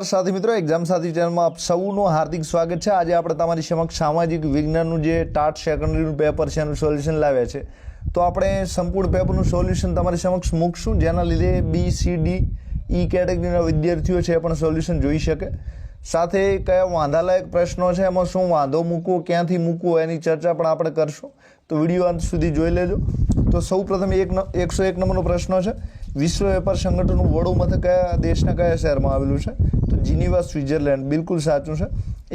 साथी मित्रों एग्जाम साथी चैनल में आप सबનું हार्दिक स्वागत है। आज આપણે તમારી સમક્ષ સામાજિક વિજ્ઞાનનું જે ટાટ સેકન્ડરીનું પેપર છે એનું સોલ્યુશન લાવ્યા છે। તો આપણે સંપૂર્ણ પેપરનું સોલ્યુશન તમારી સમક્ષ મૂકશું, જેના લીધે બી સી ડી ઈ કેટેગરીના વિદ્યાર્થીઓ છે પણ સોલ્યુશન જોઈ શકે। સાથે કયા વાંધાલાયક પ્રશ્નો છે, એમાં શું વાંધો મૂકવો, ક્યાંથી મૂકવો, એની ચર્ચા પણ આપણે કરશું। તો વિડીયો અંત સુધી જોઈ લેજો। તો સૌપ્રથમ 101 નંબરનો પ્રશ્ન છે, વિશ્વ વેપાર સંગઠનનું વડું મથક કયા દેશના કયા શહેરમાં આવેલું છે? તો જીનીવા, સ્વિટ્ઝરલેન્ડ। બિલકુલ સાચું છે।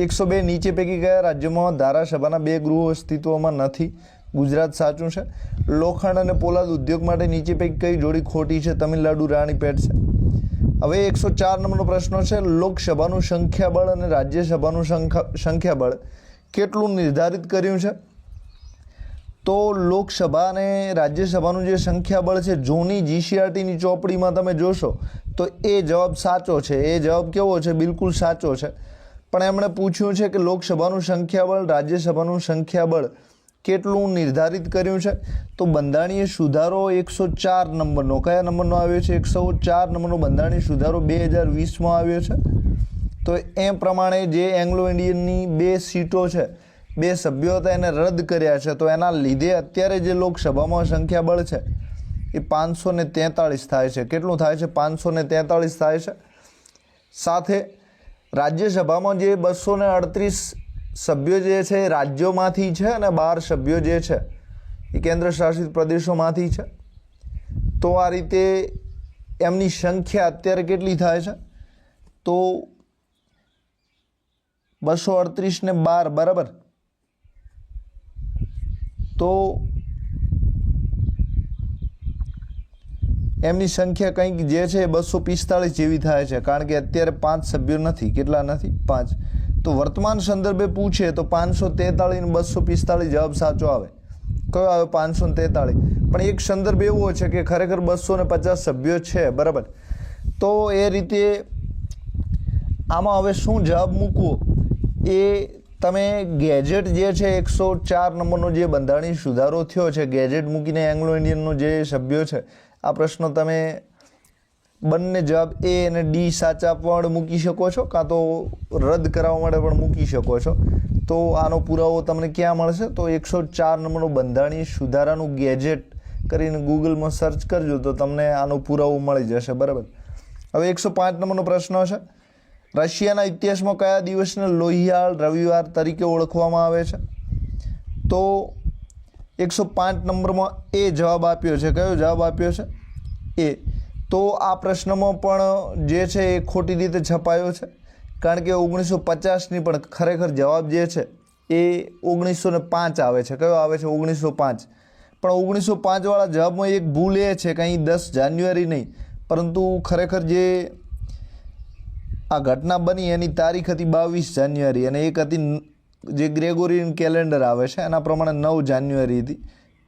102 નીચે પૈકી કયા રાજ્યમાં ધારાસભાના 2 ગૃહો અસ્તિત્વમાં નથી? ગુજરાત સાચું છે। લોખંડ અને પોલાદ ઉદ્યોગ માટે નીચે પૈકી કઈ જોડી ખોટી છે? તમિલનાડુ રાણીપેટ છે। હવે 104 નંબરનો પ્રશ્ન છે, લોકસભાનું સંખ્યાબળ અને રાજ્યસભાનું સંખ્યાબળ કેટલું નિર્ધારિત કર્યું છે? તો લોકસભા અને રાજ્યસભાનું જે સંખ્યાબળ છે, જૂની જીસીઆરટીની ચોપડીમાં તમે જોશો તો એ જવાબ સાચો છે। એ જવાબ કેવો છે? બિલકુલ સાચો છે। પણ એમણે પૂછ્યું છે કે લોકસભાનું સંખ્યાબળ, રાજ્યસભાનું સંખ્યાબળ કેટલું નિર્ધારિત કર્યું છે? તો બંધારણીય સુધારો 104 નંબરનો, કયા નંબરનો આવ્યો છે? 104 નંબરનો બંધારણીય સુધારો 2020માં આવ્યો છે। તો એ પ્રમાણે જે એંગ્લો ઇન્ડિયનની 2 સીટો છે, 2 સભ્યો હતા, એને રદ કર્યા છે। તો એના લીધે અત્યારે જે લોકસભામાં સંખ્યાબળ છે એ 543 થાય છે। કેટલું થાય છે? 543 થાય છે। સાથે રાજ્યસભામાં જે 238 સભ્યો જે છે એ રાજ્યોમાંથી છે અને 12 સભ્યો જે છે એ કેન્દ્ર શાસિત પ્રદેશોમાંથી છે। તો આ રીતે એમની સંખ્યા અત્યારે કેટલી થાય છે? તો 238 ને 12 બરાબર। તો એમની સંખ્યા કંઈક જે છે 245 જેવી થાય છે, કારણ કે અત્યારે 5 સભ્યો નથી। કેટલા નથી? 5। તો વર્તમાન સંદર્ભે પૂછે તો 543 ને 245 જવાબ સાચો આવે। કયો આવે? 543। પણ એક સંદર્ભ એવો છે કે ખરેખર 250 સભ્યો છે, બરાબર। તો એ રીતે આમાં હવે શું જવાબ મૂકવો એ તમે ગેજેટ જે છે 104 નંબરનો જે બંધારણીય સુધારો થયો છે, ગેજેટ મૂકીને એંગ્લો ઇન્ડિયનનો જે સભ્યો છે, આ પ્રશ્નો તમે બંને જવાબ એ અને ડી સાચા આપવા માટે મૂકી શકો છો, કાં તો રદ કરાવવા માટે પણ મૂકી શકો છો। તો આનો પુરાવો તમને ક્યાં મળશે? તો 104 નંબરનો બંધારણીય સુધારાનું ગેજેટ કરીને ગૂગલમાં સર્ચ કરજો તો તમને આનો પુરાવો મળી જશે, બરાબર। હવે 105 નંબરનો પ્રશ્ન છે, રશિયાના ઇતિહાસમાં કયા દિવસને લોહિયાળ રવિવાર તરીકે ઓળખવામાં આવે છે? તો 105 નંબરમાં એ જવાબ આપ્યો છે। કયો જવાબ આપ્યો છે? એ। તો આ પ્રશ્નમાં પણ જે છે એ ખોટી રીતે છપાયો છે, કારણ કે 1950ની પણ ખરેખર જવાબ જે છે એ 1905 આવે છે। કયો આવે છે? 1905। પણ 1905 વાળા જવાબમાં એક ભૂલ એ છે કે અહીં 10 જાન્યુઆરી નહીં, પરંતુ ખરેખર જે આ ઘટના બની એની તારીખ હતી 22 જાન્યુઆરી અને એક હતી જે ગ્રેગોરિયન કેલેન્ડર આવે છે એના પ્રમાણે 9 જાન્યુઆરી હતી।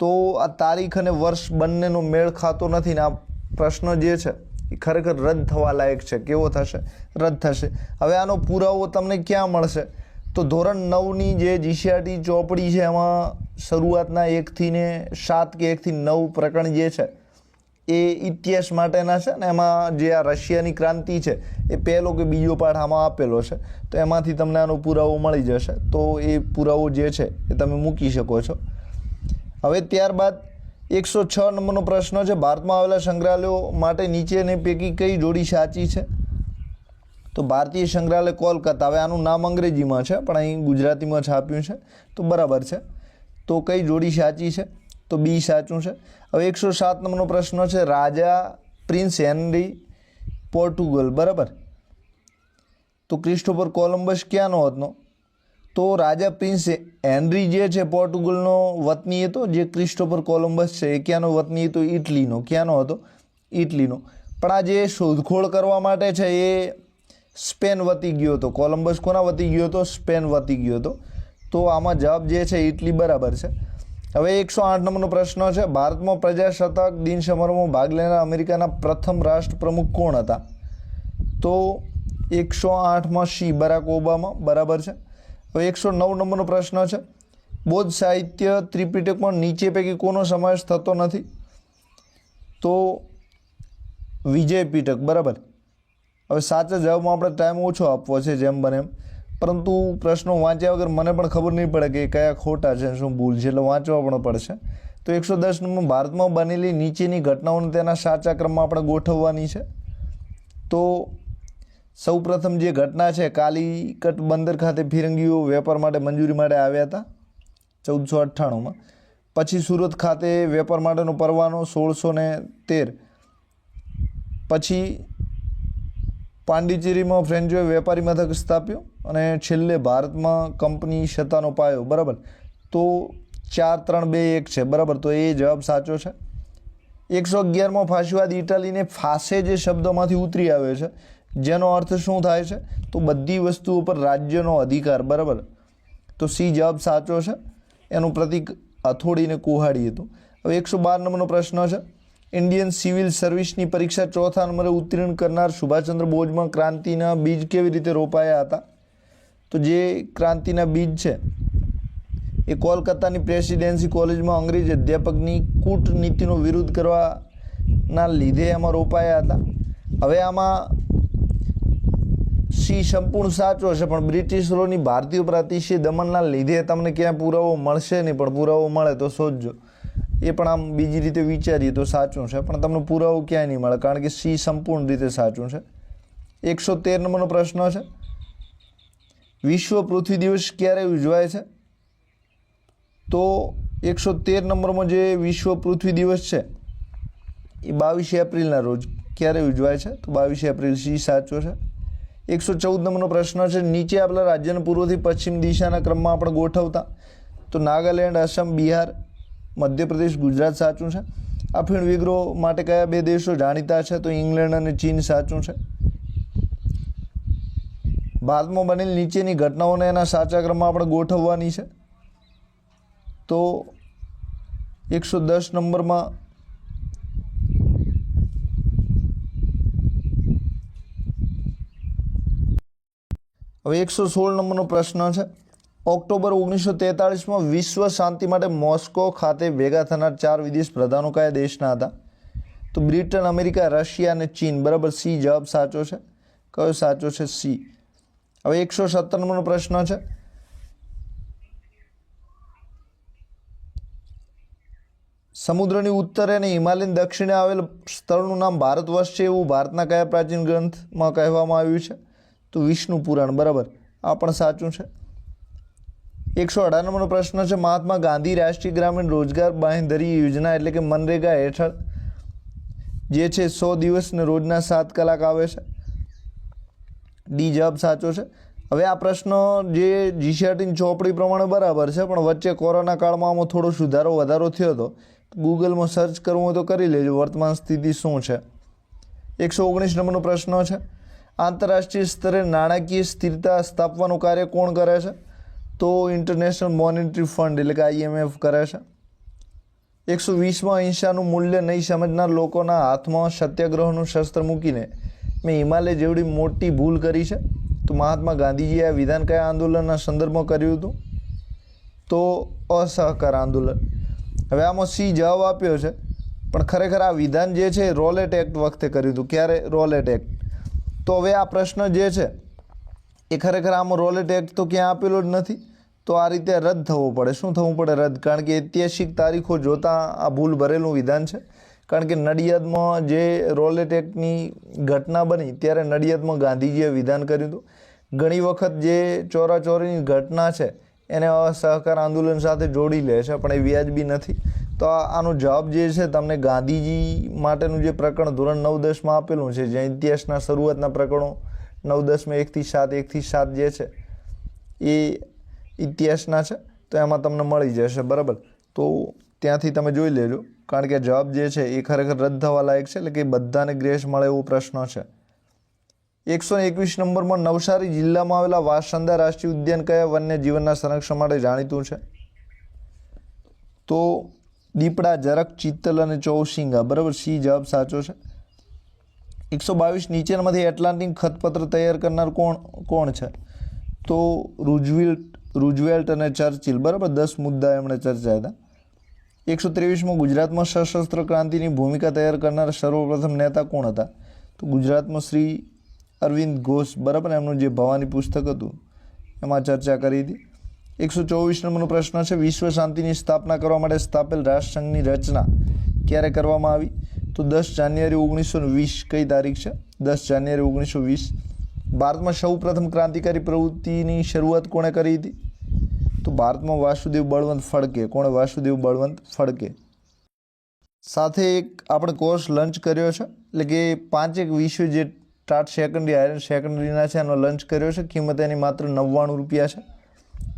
તો આ તારીખ અને વર્ષ બંનેનો મેળ ખાતો નથી ને આ પ્રશ્ન જે છે એ ખરેખર રદ થવા લાયક છે। કેવો થશે? રદ થશે। હવે આનો પુરાવો તમને ક્યાં મળશે? તો ધોરણ 9ની જે જીસીઆરટી ચોપડી છે એમાં શરૂઆતના 1થી ને 7 કે 1થી 9 પ્રકરણ જે છે એ ઇતિહાસ માટેના છે ને એમાં જે આ રશિયાની ક્રાંતિ છે એ પહેલો કે બીજો પાઠ આમાં આપેલો છે, તો એમાંથી તમને આનો પુરાવો મળી જશે। તો એ પુરાવો જે છે એ તમે મૂકી શકો છો। હવે ત્યારબાદ 106 નંબરનો પ્રશ્ન છે, ભારતમાં આવેલા સંગ્રહાલયો માટે નીચેની પૈકી કઈ જોડી સાચી છે? તો ભારતીય સંગ્રહાલય કોલકાતા। હવે આનું નામ અંગ્રેજીમાં છે પણ અહીં ગુજરાતીમાં છાપ્યું છે, તો બરાબર છે। તો કઈ જોડી સાચી છે? તો બી સાચું છે। હવે 107 નંબરનો પ્રશ્ન છે, રાજા પ્રિન્સ હેનરી પોર્ટુગલ, બરાબર। તો ક્રિસ્ટોફર કોલંબસ ક્યાંનો હતો? તો રાજા પ્રિન્સ હેનરી જે છે પોર્ટુગલનો વતની હતો, જે ક્રિસ્ટોફર કોલંબસ છે એ ક્યાંનો વતની હતો? ઇટલીનો। ક્યાંનો હતો? ઇટલીનો। પણ આ જે શોધખોળ કરવા માટે છે એ સ્પેન વતી ગયો હતો। કોલંબસ કોના વતી ગયો હતો? સ્પેન વતી ગયો હતો। તો આમાં જવાબ જે છે ઇટલી બરાબર છે। હવે 108 નંબરનો પ્રશ્ન છે, ભારતમાં પ્રજાસત્તાક દિન સમારોહમાં ભાગ લેનાર અમેરિકાના પ્રથમ રાષ્ટ્રપ્રમુખ કોણ હતા? તો 108માં સી, બરાક ઓબામા, બરાબર છે। હવે 109 નંબરનો પ્રશ્ન છે, બૌદ્ધ સાહિત્ય ત્રિપિટકમાં નીચે પૈકી કોનો સમાવેશ થતો નથી? તો વિજય પીટક, બરાબર। હવે સાચા જવાબમાં આપણે ટાઈમ ઓછો આપવો છે જેમ બને એમ, પરંતુ પ્રશ્નો વાંચ્યા વગર મને પણ ખબર નહીં પડે કે કયા ખોટા છે શું ભૂલ છે, એટલે વાંચવા પણ પડશે. તો 110 નંબર, ભારતમાં બનેલી નીચેની ઘટનાઓને તેના સાચા ક્રમમાં આપણે ગોઠવવાની છે. તો સૌપ્રથમ જે ઘટના છે, કાલિકટ બંદર ખાતે ફિરંગીઓ વેપાર માટે મંજૂરી માટે આવ્યા હતા 1498માં. પછી સુરત ખાતે વેપાર માટેનો પરવાનો 1613. પછી પાંડિચેરીમાં ફ્રેન્ચોએ વેપારી મથક સ્થાપ્યો અને છેલ્લે ભારતમાં કંપની સત્તાનો પાયો. બરાબર, તો 4, 3, 2, 1 છે. બરાબર, તો એ જવાબ સાચો છે. 111માં ફાશીવાદ ઇટાલીને ફાસે જે શબ્દોમાંથી ઉતરી આવ્યો છે, જેનો અર્થ શું થાય છે? તો બધી વસ્તુઓ પર રાજ્યનો અધિકાર. બરાબર, તો સી જવાબ સાચો છે. એનું પ્રતીક હથોડીને કુહાડી હતું. હવે 112 નંબરનો પ્રશ્ન છે, ઇન્ડિયન સિવિલ સર્વિસની પરીક્ષા 4થા નંબરે ઉત્તીર્ણ કરનાર સુભાષચંદ્ર બોઝમાં ક્રાંતિના બીજ કેવી રીતે રોપાયા હતા? તો જે ક્રાંતિના બીજ છે એ કોલકાતાની પ્રેસિડેન્સી કોલેજમાં અંગ્રેજી અધ્યાપકની કૂટનીતિનો વિરોધ કરવાના લીધે એમાં રોપાયા હતા. હવે આમાં સી સંપૂર્ણ સાચો છે, પણ બ્રિટિશરોની ભારતીયો પર અતિશય દમનના લીધે તમને ક્યાં પુરાવો મળશે નહીં, પણ પુરાવો મળે તો શોધજો. એ પણ આમ બીજી રીતે વિચારીએ તો સાચું છે, પણ તમને પુરાવો ક્યાંય નહીં મળે, કારણ કે સી સંપૂર્ણ રીતે સાચું છે. 113 નંબરનો પ્રશ્ન છે, વિશ્વ પૃથ્વી દિવસ ક્યારે ઉજવાય છે? તો 113 નંબરમાં જે વિશ્વ પૃથ્વી દિવસ છે એ 22 એપ્રિલના રોજ ક્યારે ઉજવાય છે? તો 22 એપ્રિલ, સી સાચો છે. 114 નંબરનો પ્રશ્ન છે, નીચે આપેલા રાજ્યને પૂર્વથી પશ્ચિમ દિશાના ક્રમમાં આપણે ગોઠવતા. તો નાગાલેન્ડ, આસામ, બિહાર, મધ્યપ્રદેશ, ગુજરાત સાચું છે. અફીણ વિગ્રહ માટે કયા 2 દેશો જાણીતા છે? તો ઇંગ્લેન્ડ અને ચીન સાચું છે. ભારતમાં બનેલી નીચેની ઘટનાઓને એના સાચા ક્રમમાં આપણે ગોઠવવાની છે. તો 110 નંબરમાં હવે 116 નંબરનો પ્રશ્ન છે, ઓક્ટોબર 1943માં વિશ્વ શાંતિ માટે મોસ્કો ખાતે ભેગા થનાર 4 વિદેશ પ્રધાનો કયા દેશના હતા? તો બ્રિટન, અમેરિકા, રશિયા અને ચીન. બરાબર, સી જવાબ સાચો છે. કયો સાચો છે? સી. હવે 117 નંબરનો પ્રશ્ન છે, સમુદ્રની ઉત્તરે અને હિમાલયની દક્ષિણે આવેલ સ્થળનું નામ ભારત વર્ષ છે એવું ભારતના કયા પ્રાચીન ગ્રંથમાં કહેવામાં આવ્યું છે? તો વિષ્ણુ પુરાણ. બરાબર, આ પણ સાચું છે. 118 નંબરનો પ્રશ્ન છે, મહાત્મા ગાંધી રાષ્ટ્રીય ગ્રામીણ રોજગાર બાંહેધરી યોજના એટલે કે મનરેગા હેઠળ જે છે 100 દિવસને રોજના 7 કલાક આવે છે. ડી જવાબ સાચો છે. હવે આ પ્રશ્ન જે જીસીઆરટીની ચોપડી પ્રમાણે બરાબર છે, પણ વચ્ચે કોરોના કાળમાં આમાં થોડો સુધારો વધારો થયો હતો. ગૂગલમાં સર્ચ કરવું હોય તો કરી લેજો વર્તમાન સ્થિતિ શું છે. 119 નંબરનો પ્રશ્ન છે, આંતરરાષ્ટ્રીય સ્તરે નાણાકીય સ્થિરતા સ્થાપવાનું કાર્ય કોણ કરે છે? તો ઇન્ટરનેશનલ મોનેટરી ફંડ એટલે કે IMF કરે છે. 120માં અહિંસાનું મૂલ્ય નહીં સમજનાર લોકોના હાથમાં સત્યાગ્રહનું શસ્ત્ર મૂકીને મેં હિમાલય જેવડી મોટી ભૂલ કરી છે. તો મહાત્મા ગાંધીજીએ આ વિધાન કયા આંદોલનના સંદર્ભમાં કર્યું હતું? તો અસહકાર આંદોલન. હવે આમાં સી જવાબ આપ્યો છે, પણ ખરેખર આ વિધાન જે છે રોલેટ એક્ટ વખતે કર્યું હતું. ક્યારે? Rowlatt act. તો હવે આ પ્રશ્ન જે છે એ ખરેખર આમાં રોલેટ એક્ટ તો ક્યાં આપેલો જ નથી, તો આ રીતે રદ થવો પડે. શું થવું પડે? રદ. કારણ કે ઐતિહાસિક તારીખો જોતાં આ ભૂલ ભરેલું વિધાન છે. કારણ કે નડિયાદમાં જે રોલેટ એક્ટની ઘટના બની ત્યારે નડિયાદમાં ગાંધીજીએ વિધાન કર્યું હતું. ઘણી વખત જે ચોરાચોરીની ઘટના છે એને અસહકાર આંદોલન સાથે જોડી લે છે, પણ એ વ્યાજબી નથી. તો આનો જવાબ જે છે તમને ગાંધીજી માટેનું જે પ્રકરણ ધોરણ 9-10માં આપેલું છે, જે ઇતિહાસના શરૂઆતના પ્રકરણો 9-10માં 1-7, 1-7 જે છે એ ઇતિહાસના છે, તો એમાં તમને મળી જશે. બરાબર, તો ત્યાંથી તમે જોઈ લેજો, કારણ કે જવાબ જે છે એ ખરેખર રદ થવા લાયક છે, એટલે કે બધાને ગ્રેસ મળે એવો પ્રશ્ન છે. 121 નંબરમાં નવસારી જિલ્લામાં આવેલા વાંસદા રાષ્ટ્રીય ઉદ્યાન કયા વન્ય જીવનના સંરક્ષણ માટે જાણીતું છે? તો દીપડા, ઝરખ, ચિત્તલ અને ચૌસિંગા. બરાબર, સી જવાબ સાચો છે. 122 નીચેનામાંથી એટલાન્ટિક ખતપત્ર તૈયાર કરનાર કોણ છે? તો રૂઝવેલ્ટ અને ચર્ચિલ. બરાબર, 10 મુદ્દા એમણે ચર્ચાયા હતા. 123માં ગુજરાતમાં સશસ્ત્ર ક્રાંતિની ભૂમિકા તૈયાર કરનાર સર્વપ્રથમ નેતા કોણ હતા? તો ગુજરાતમાં શ્રી અરવિંદ ઘોષ, બરાબર, એમનું જે ભવાની પુસ્તક હતું એમાં ચર્ચા કરી હતી. 124 નંબરનો પ્રશ્ન છે, વિશ્વ શાંતિની સ્થાપના કરવા માટે સ્થાપેલ રાષ્ટ્રસંઘની રચના ક્યારે કરવામાં આવી? તો 10 જાન્યુઆરી 1920. કઈ તારીખ છે? 10 જાન્યુઆરી 1920. ભારતમાં સૌ પ્રથમ ક્રાંતિકારી પ્રવૃત્તિની શરૂઆત કોણે કરી હતી? તો ભારતમાં વાસુદેવ બળવંત ફડકે. કોણે? વાસુદેવ બળવંત ફડકે. સાથે એક આપણે કોર્સ લંચ કર્યો છે, એટલે કે 5 વિષય જે ટાટ સેકન્ડરી હાયર સેકન્ડરીના છે એનો લંચ કર્યો છે. કિંમત એની માત્ર 99 રૂપિયા છે.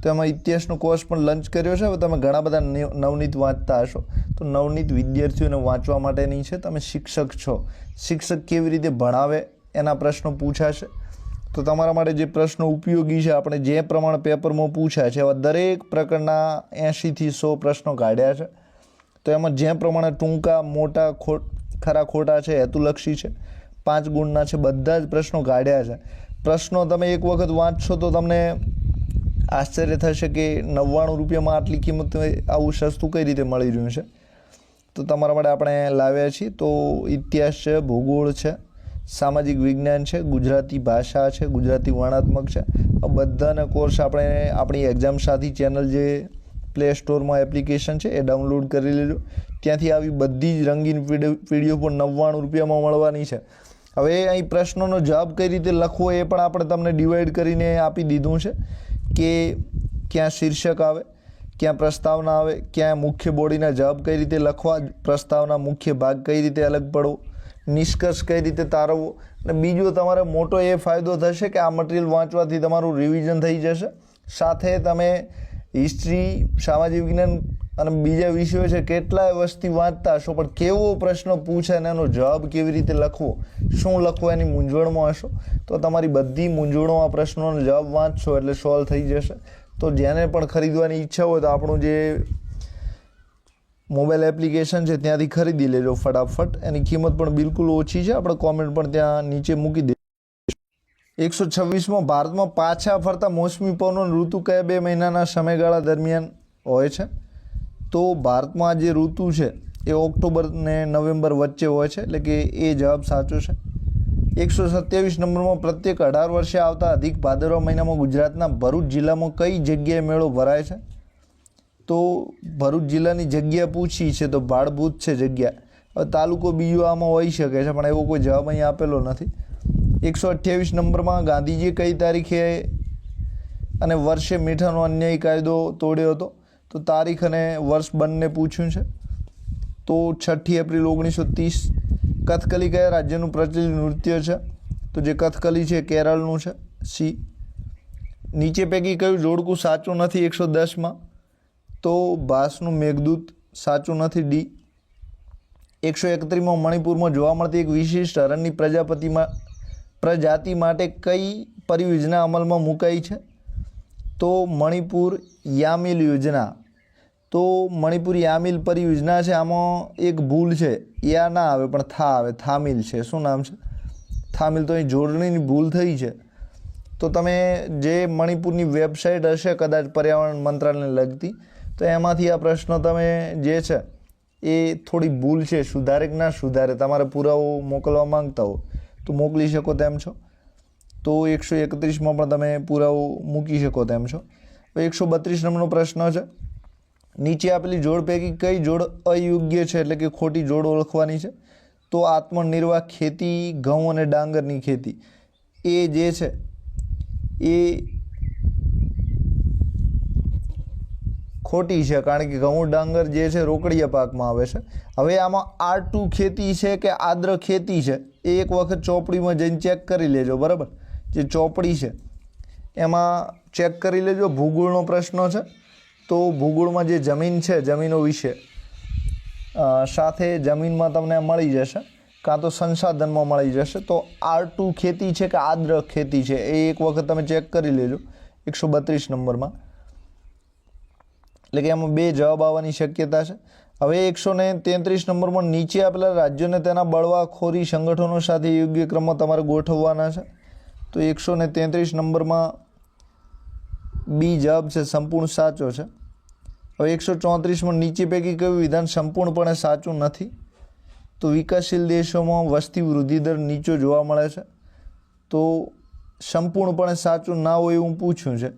તો એમાં ઇતિહાસનો કોર્સ પણ લંચ કર્યો છે. હવે તમે ઘણા બધા નવનીત વાંચતા હશો, તો નવનીત વિદ્યાર્થીઓને વાંચવા માટેની છે. તમે શિક્ષક છો, શિક્ષક કેવી રીતે ભણાવે એના પ્રશ્નો પૂછાશે. તો તમારા માટે જે પ્રશ્નો ઉપયોગી છે, આપણે જે પ્રમાણે પેપરમાં પૂછ્યા છે એવા દરેક પ્રકારના 80થી 100 પ્રશ્નો કાઢ્યા છે. તો એમાં જે પ્રમાણે ટૂંકા, મોટા, ખરા ખોટા છે, હેતુલક્ષી છે, 5 ગુણના છે, બધા જ પ્રશ્નો કાઢ્યા છે. પ્રશ્નો તમે એક વખત વાંચશો તો તમને આશ્ચર્ય થશે કે 99 રૂપિયામાં આટલી કિંમત આવું સસ્તું કઈ રીતે મળી રહ્યું છે. તો તમારા માટે આપણે લાવ્યા છીએ. તો ઇતિહાસ છે, ભૂગોળ છે, સામાજિક વિજ્ઞાન છે, ગુજરાતી ભાષા છે, ગુજરાતી વર્ણાત્મક છે, આ બધાના કોર્સ આપણે આપણી એક્ઝામ સાથી ચેનલ જે પ્લે સ્ટોરમાં એપ્લિકેશન છે એ ડાઉનલોડ કરી લેજો. ત્યાંથી આવી બધી જ રંગીન પીડીએફ પણ 99 રૂપિયામાં મળવાની છે. હવે અહીં પ્રશ્નોનો જવાબ કઈ રીતે લખવો એ પણ આપણે તમને ડિવાઈડ કરીને આપી દીધું છે કે ક્યાં શીર્ષક આવે, ક્યાં પ્રસ્તાવના આવે, ક્યાં મુખ્ય બોડીના જવાબ કઈ રીતે લખવા, પ્રસ્તાવના મુખ્ય ભાગ કઈ રીતે અલગ પડવો, નિષ્કર્ષ કઈ રીતે તારવવો. અને બીજો તમારે મોટો એ ફાયદો થશે કે આ મટીરિયલ વાંચવાથી તમારું રિવિઝન થઈ જશે. સાથે તમે હિસ્ટ્રી, સામાજિક વિજ્ઞાન અને બીજા વિષયો છે કેટલાય વર્ષથી વાંચતા હશો, પણ કેવો પ્રશ્ન પૂછે અને એનો જવાબ કેવી રીતે લખવો, શું લખવો એની મૂંઝવણમાં હશો. તો તમારી બધી મૂંઝવણો આ પ્રશ્નોનો જવાબ વાંચશો એટલે સોલ્વ થઈ જશે. તો જેને પણ ખરીદવાની ઈચ્છા હોય તો આપણું જે મોબાઈલ એપ્લિકેશન છે ત્યાંથી ખરીદી લેજો ફટાફટ. એની કિંમત પણ બિલકુલ ઓછી છે, આપણે કોમેન્ટ પણ ત્યાં નીચે મૂકી દે. 126માં ભારતમાં પાછા ફરતા મોસમી પવનોની ઋતુ કયા 2 મહિનાના સમયગાળા દરમિયાન હોય છે? તો ભારતમાં જે ઋતુ છે એ ઓક્ટોબર ને નવેમ્બર વચ્ચે હોય છે, એટલે કે એ જવાબ સાચો છે. 127 નંબરમાં પ્રત્યેક 18 વર્ષે આવતા અધિક ભાદરવા મહિનામાં ગુજરાતના ભરૂચ જિલ્લામાં કઈ જગ્યાએ મેળો ભરાય છે? તો ભરૂચ જિલ્લાની જગ્યા પૂછી છે તો ભાડભૂત છે જગ્યા. હવે તાલુકો બીજો આમાં હોઈ શકે છે, પણ એવો કોઈ જવાબ અહીં આપેલો નથી. 128 નંબરમાં ગાંધીજીએ કઈ તારીખે અને વર્ષે મીઠાનો અન્યાયી કાયદો તોડ્યો હતો? તો તારીખ અને વર્ષ બંને પૂછ્યું છે. તો 6 એપ્રિલ 1930. કથકલી કયા રાજ્યનું પ્રચલિત નૃત્ય છે? તો જે કથકલી છે કેરળનું છે. સી. નીચે પૈકી કયું જોડકું સાચું નથી 110માં? તો ભાસનું મેઘદૂત સાચું નથી. ડી. 131માં મણિપુરમાં જોવા મળતી એક વિશિષ્ટ હરણની પ્રજાતિ માટે કઈ પરિયોજના અમલમાં મુકાઈ છે? તો મણિપુર યામિલ યોજના. તો મણિપુર યામિલ પરિયોજના છે, આમાં એક ભૂલ છે, યા ના આવે પણ થા આવે, થામિલ છે. શું નામ છે? થામિલ. તો અહીં જોડણીની ભૂલ થઈ છે. તો તમે જે મણિપુરની વેબસાઇટ હશે કદાચ પર્યાવરણ મંત્રાલયને લગતી, તો એમાંથી આ પ્રશ્ન તમે જે છે એ થોડી ભૂલ છે, સુધારે કે ના સુધારે, તમારે પુરાવો મોકલવા માંગતા હો તો મોકલી શકો તેમ છો. તો 131માં પણ તમે પુરાવો મૂકી શકો તેમ છો. 132 નંબરનો પ્રશ્ન છે, નીચે આપેલી જોડ પૈકી કઈ જોડ અયોગ્ય છે, એટલે કે ખોટી જોડ ઓળખવાની છે? તો આત્મનિર્વાહ ખેતી, ઘઉં અને ડાંગરની ખેતી એ જે છે એ ખોટી છે, કારણ કે ઘઉં ડાંગર જે છે રોકડિયા પાકમાં આવે છે. હવે આમાં R2 ખેતી છે કે આદ્ર ખેતી છે એ એક વખત ચોપડીમાં જઈને ચેક કરી લેજો, બરાબર. જે ચોપડી છે એમાં ચેક કરી લેજો. ભૂગોળનો પ્રશ્ન છે તો ભૂગોળમાં જે જમીન છે, જમીનો વિશે સાથે જમીનમાં તમને મળી જશે, કાં તો સંસાધનમાં મળી જશે. તો R2 ખેતી છે કે આદ્ર ખેતી છે એ એક વખત તમે ચેક કરી લેજો 132 નંબરમાં. એટલે કે એમાં 2 જવાબ આવવાની શક્યતા છે. હવે 133 નંબરમાં નીચે આપેલા રાજ્યોને તેના બળવાખોરી સંગઠનો સાથે યોગ્ય ક્રમમાં તમારે ગોઠવવાના છે. તો 133 નંબરમાં બી જવાબ છે, સંપૂર્ણ સાચો છે. હવે 134માં નીચે પૈકી કયું વિધાન સંપૂર્ણપણે સાચું નથી? તો વિકાસશીલ દેશોમાં વસ્તી વૃદ્ધિ દર નીચો જોવા મળે છે. તો સંપૂર્ણપણે સાચું ના હોય એવું પૂછ્યું છે,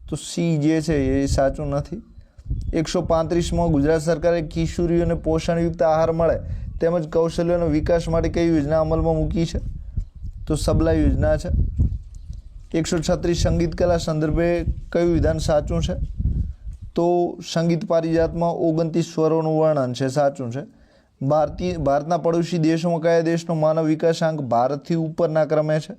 તો સી જે છે એ સાચું નથી. 135માં ગુજરાત સરકારે કિશોરીઓને પોષણયુક્ત આહાર મળે તેમજ કૌશલ્યોનો વિકાસ માટે કઈ યોજના અમલમાં મૂકી છે? તો સબલા યોજના છે. 136 સંગીત કલા સંદર્ભે કયું વિધાન સાચું છે? તો સંગીત પારિજાતમાં 29 સ્વરોનું વર્ણન છે, સાચું છે. ભારતના પડોશી દેશોમાં કયા દેશનો માનવ વિકાસાંક ભારતથી ઉપરના ક્રમે છે?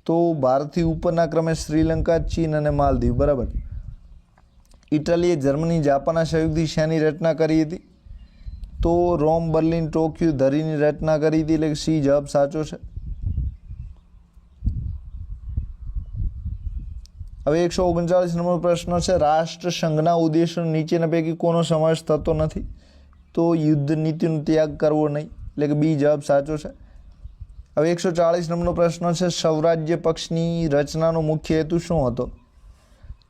તો ભારતથી ઉપરના ક્રમે શ્રીલંકા, ચીન અને માલદીવ. બરાબર. ઇટાલીએ જર્મની, જાપાનના સહયોગથી શેની રચના કરી હતી? તો રોમ, બર્લિન, ટોક્યો, ધરીની રચના કરી હતી. એટલે સી જવાબ સાચો છે. હવે 139 નંબરનો પ્રશ્ન છે, રાષ્ટ્રસંઘના ઉદ્દેશો નીચેના પૈકી કોનો સમાવેશ થતો નથી? તો યુદ્ધ નીતિનો ત્યાગ કરવો નહીં. એટલે કે બી જવાબ સાચો છે. હવે 140 નંબરનો પ્રશ્ન છે, સ્વરાજ્ય પક્ષની રચનાનો મુખ્ય હેતુ શું હતો?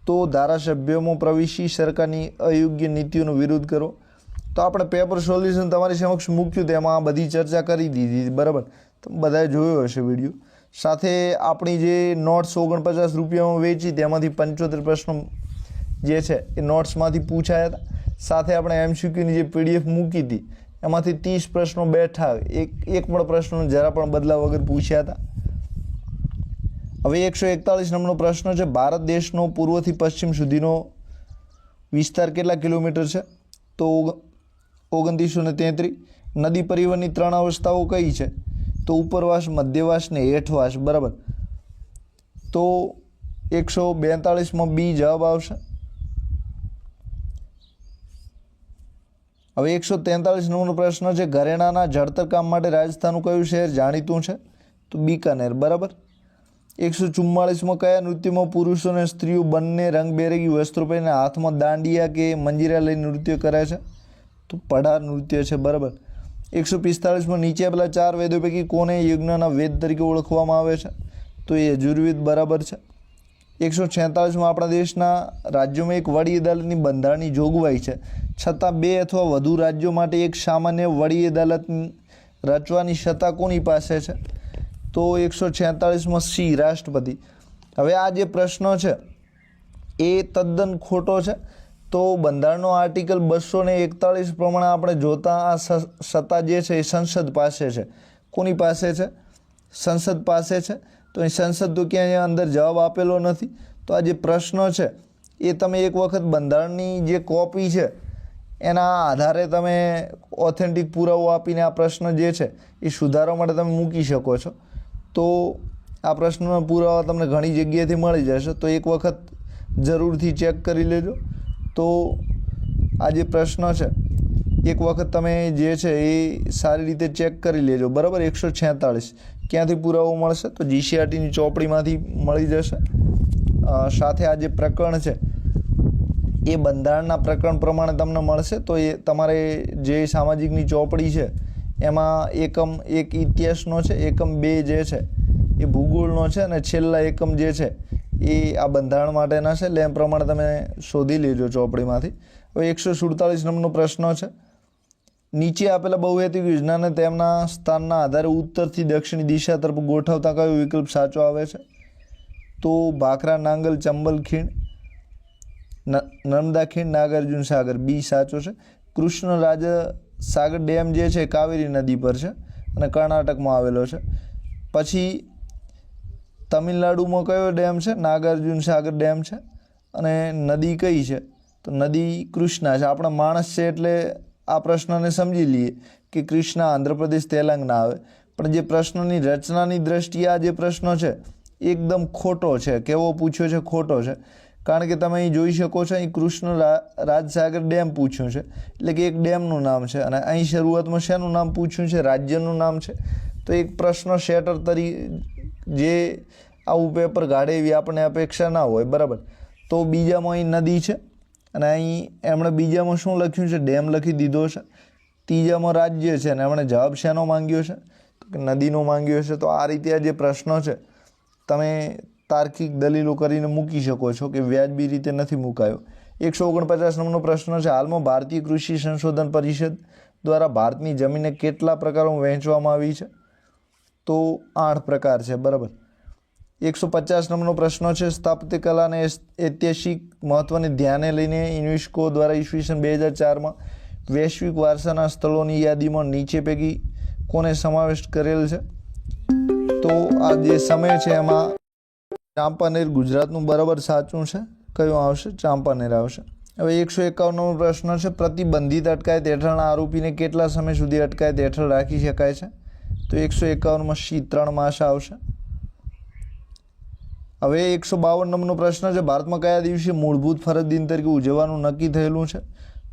તો ધારાસભ્યોમાં પ્રવેશી સરકારની અયોગ્ય નીતિઓનો વિરોધ કરો. તો આપણે પેપર સોલ્યુશન તમારી સમક્ષ મૂક્યું, તેમાં આ બધી ચર્ચા કરી દીધી. બરાબર, તમે બધાએ જોયો હશે વિડીયો. સાથે આપણી જે નોટ્સ 49 રૂપિયામાં વેચી, તેમાંથી 75 પ્રશ્નો જે છે એ નોટ્સમાંથી પૂછાયા હતા. સાથે આપણે MCQની જે PDF મૂકી હતી એમાંથી 30 પ્રશ્નો બેઠા, એક પણ પ્રશ્નો જરા પણ બદલાવ વગર પૂછ્યા હતા. હવે 141 નંબરનો પ્રશ્ન છે, ભારત દેશનો પૂર્વથી પશ્ચિમ સુધીનો વિસ્તાર કેટલા કિલોમીટર છે? તો 2933. નદી પરિવહનની 3 અવસ્થાઓ કઈ છે? તો ઉપરવાસ, મધ્યવાસ ને હેઠવાસ. બરાબર. તો 142માં બી જવાબ આવશે. હવે 143 નંબરનો પ્રશ્ન છે, ઘરેણાના જળતર કામ માટે રાજસ્થાનનું કયું શહેર જાણીતું છે? તો બીકાનેર. બરાબર. 144માં કયા નૃત્યમાં પુરુષો અને સ્ત્રીઓ બંને રંગબેરંગી વસ્ત્રો પહેરીને હાથમાં દાંડિયા કે મંજીરા લઈ નૃત્ય કરે છે? તો પઢાર નૃત્ય છે. બરાબર. 145માં નીચે આપેલા 4 વેદો પૈકી કોને યજ્ઞના વેદ તરીકે ઓળખવામાં આવે છે? તો એ યજુર્વેદ. બરાબર છે. 146માં આપણા દેશના રાજ્યોમાં એક વડી અદાલતની બંધારણની જોગવાઈ છે, છતાં 2 અથવા વધુ રાજ્યો માટે એક સામાન્ય વડી અદાલત રચવાની સત્તા કોની પાસે છે? તો 146માં સી રાષ્ટ્રપતિ. હવે આ જે પ્રશ્ન છે એ તદ્દન ખોટો છે. તો બંધારણનો આર્ટિકલ 241 પ્રમાણે આપણે જોતા આ સત્તા જે છે એ સંસદ પાસે છે. કોની પાસે છે? સંસદ પાસે છે. તો એ સંસદ તો ક્યાંય અંદર જવાબ આપેલો નથી. તો આ જે પ્રશ્ન છે એ તમે એક વખત બંધારણની જે કોપી છે એના આધારે તમે ઓથેન્ટિક પુરાવો આપીને આ પ્રશ્ન જે છે એ સુધારવા માટે તમે મૂકી શકો છો. તો આ પ્રશ્નનો પુરાવા તમને ઘણી જગ્યાએથી મળી જશે. તો એક વખત જરૂરથી ચેક કરી લેજો. તો આ જે પ્રશ્ન છે એક વખત તમે જે છે એ સારી રીતે ચેક કરી લેજો. બરાબર. 146 ક્યાંથી પુરાવો મળશે? તો GCRTની ચોપડીમાંથી મળી જશે. સાથે આ જે પ્રકરણ છે એ બંધારણના પ્રકરણ પ્રમાણે તમને મળશે. તો એ તમારે જે સામાજિકની ચોપડી છે એમાં એકમ 1 ઇતિહાસનો છે, એકમ 2 જે છે એ ભૂગોળનો છે, અને છેલ્લા એકમ જે છે એ આ બંધારણ માટેના છે. એટલે એમ પ્રમાણે તમે શોધી લેજો ચોપડીમાંથી. હવે 147 નંબરનો પ્રશ્ન છે, નીચે આપેલા બહુહેતુક યોજનાને તેમના સ્થાનના આધારે ઉત્તરથી દક્ષિણી દિશા તરફ ગોઠવતા કયો વિકલ્પ સાચો આવે છે? તો ભાખરા, નાંગલ, ચંબલ ખીણ, નર્મદા ખીણ, નાગાર્જુન સાગર. બી સાચો છે. કૃષ્ણરાજ સાગર ડેમ જે છે કાવેરી નદી પર છે અને કર્ણાટકમાં આવેલો છે. પછી તમિલનાડુમાં કયો ડેમ છે? નાગાર્જુન સાગર ડેમ છે. અને નદી કઈ છે? તો નદી કૃષ્ણા છે. આપણા માણસ છે એટલે આ પ્રશ્નને સમજી લઈએ કે કૃષ્ણા આંધ્રપ્રદેશ, તેલંગાણા આવે. પણ જે પ્રશ્નની રચનાની દ્રષ્ટિએ આ જે પ્રશ્ન છે એકદમ ખોટો છે. કેવો પૂછ્યો છે? ખોટો છે. કારણ કે તમે અહીં જોઈ શકો છો, અહીં કૃષ્ણરાજ ડેમ પૂછ્યું છે, એટલે કે એક ડેમનું નામ છે. અને અહીં શરૂઆતમાં શેનું નામ પૂછ્યું છે? રાજ્યનું નામ છે. તો એક પ્રશ્ન સેટર તરીકે જે આવું પેપર કાઢે એવી આપણને અપેક્ષા ના હોય. બરાબર. તો બીજામાં અહીં નદી છે, અને અહીં એમણે બીજામાં શું લખ્યું છે? ડેમ લખી દીધો છે. ત્રીજામાં રાજ્ય છે, અને એમણે જવાબ શેનો માંગ્યો છે? તો કે નદીનો માંગ્યો છે. તો આ રીતે આ જે પ્રશ્નો છે તમે તાર્કિક દલીલો કરીને મૂકી શકો છો કે વ્યાજબી રીતે નથી મુકાયો. 149 નંબરનો પ્રશ્ન છે, હાલમાં ભારતીય કૃષિ સંશોધન પરિષદ દ્વારા ભારતની જમીનને કેટલા પ્રકારોમાં વહેંચવામાં આવી છે? તો 8 પ્રકાર છે, બરાબર. 150 નંબરનો પ્રશ્ન છે, સ્થાપત્યકલા અને ઐતિહાસિક મહત્વને ધ્યાને લઈને યુનેસ્કો દ્વારા ઈસવીસન 2004માં વૈશ્વિક વારસાના સ્થળોની યાદીમાં નીચે પૈકી કોને સમાવેશ કરેલ છે? તો આ જે સમય છે એમાં ચાંપાનેર ગુજરાતનું બરાબર સાચું છે. કયું આવશે? ચાંપાનેર આવશે. હવે 151 નંબરનો પ્રશ્ન છે, પ્રતિબંધિત અટકાયત હેઠળના આરોપીને કેટલા સમય સુધી અટકાયત હેઠળ રાખી શકાય છે? તો 151માં સી 3 માસ આવશે. હવે 152 નંબરનો પ્રશ્ન છે, ભારતમાં કયા દિવસે મૂળભૂત ફરજ દિન તરીકે ઉજવવાનું નક્કી થયેલું છે?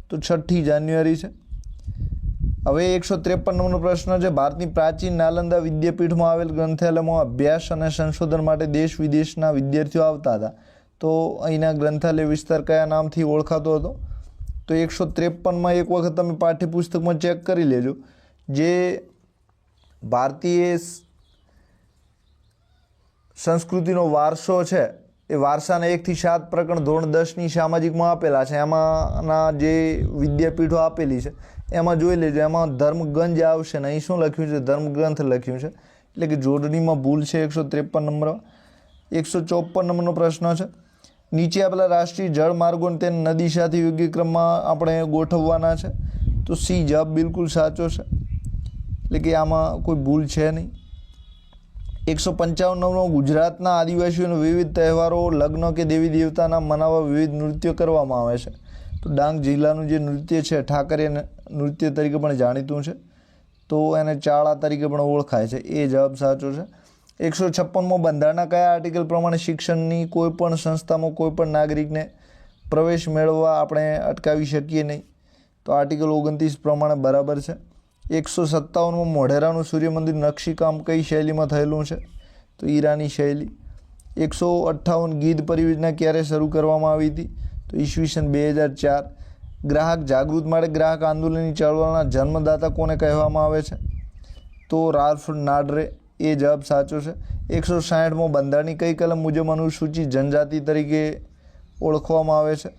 તો 6 જાન્યુઆરી છે. હવે 153 નંબરનો પ્રશ્ન છે, ભારતની પ્રાચીન નાલંદા વિદ્યાપીઠમાં આવેલ ગ્રંથાલયમાં અભ્યાસ અને સંશોધન માટે દેશ વિદેશના વિદ્યાર્થીઓ આવતા હતા. તો અહીંના ગ્રંથાલય વિસ્તાર કયા નામથી ઓળખાતો હતો? તો 153માં એક વખત તમે પાઠ્યપુસ્તકમાં ચેક કરી લેજો. જે ભારતીય સંસ્કૃતિનો વારસો છે એ વારસાના 1 થી 7 પ્રકરણ ધોરણ 10ની સામાજિકમાં આપેલા છે. એમાંના જે વિદ્યાપીઠો આપેલી છે એમાં જોઈ લેજો. એમાં ધર્મગંજ આવશે ને અહીં શું લખ્યું છે? ધર્મગ્રંથ લખ્યું છે. એટલે કે જોડણીમાં ભૂલ છે 153 નંબર. 154 નંબરનો પ્રશ્ન છે, નીચે આપેલા રાષ્ટ્રીય જળ માર્ગોને તે નદી સાથે યોગ્ય ક્રમમાં આપણે ગોઠવવાના છે. તો સી જવાબ બિલકુલ સાચો છે. એટલે કે આમાં કોઈ ભૂલ છે નહીં. 155 નંબરનો, ગુજરાતના આદિવાસીઓના વિવિધ તહેવારો, લગ્ન કે દેવી દેવતાના મનાવવા વિવિધ નૃત્યો કરવામાં આવે છે. તો ડાંગ જિલ્લાનું જે નૃત્ય છે ઠાકરિયા નૃત્ય તરીકે પણ જાણીતું છે. તો એને ચાળા તરીકે પણ ઓળખાય છે. એ જવાબ સાચો છે. 156માં, બંધારણના કયા આર્ટિકલ પ્રમાણે શિક્ષણની કોઈ પણ સંસ્થામાં કોઈ પણ નાગરિકને પ્રવેશ મેળવવા આપણે અટકાવી શકીએ નહીં? તો આર્ટિકલ 29 પ્રમાણે બરાબર છે. 157માં, મોઢેરાનું સૂર્ય મંદિર નકશીકામ કઈ શૈલીમાં થયેલું છે? તો ઈરાની શૈલી. 158, ગીધ પરિયોજના ક્યારે શરૂ કરવામાં આવી હતી? તો ઈસવીસન 2004. ગ્રાહક જાગૃત માટે ગ્રાહક આંદોલનની ચળવળના જન્મદાતા કોને કહેવામાં આવે છે? તો રાલ્ફ નાડરે. એ જવાબ સાચો છે. 160માં, બંધારણની કઈ કલમ મુજબ અનુસૂચિત જનજાતિ તરીકે ઓળખવામાં આવે છે?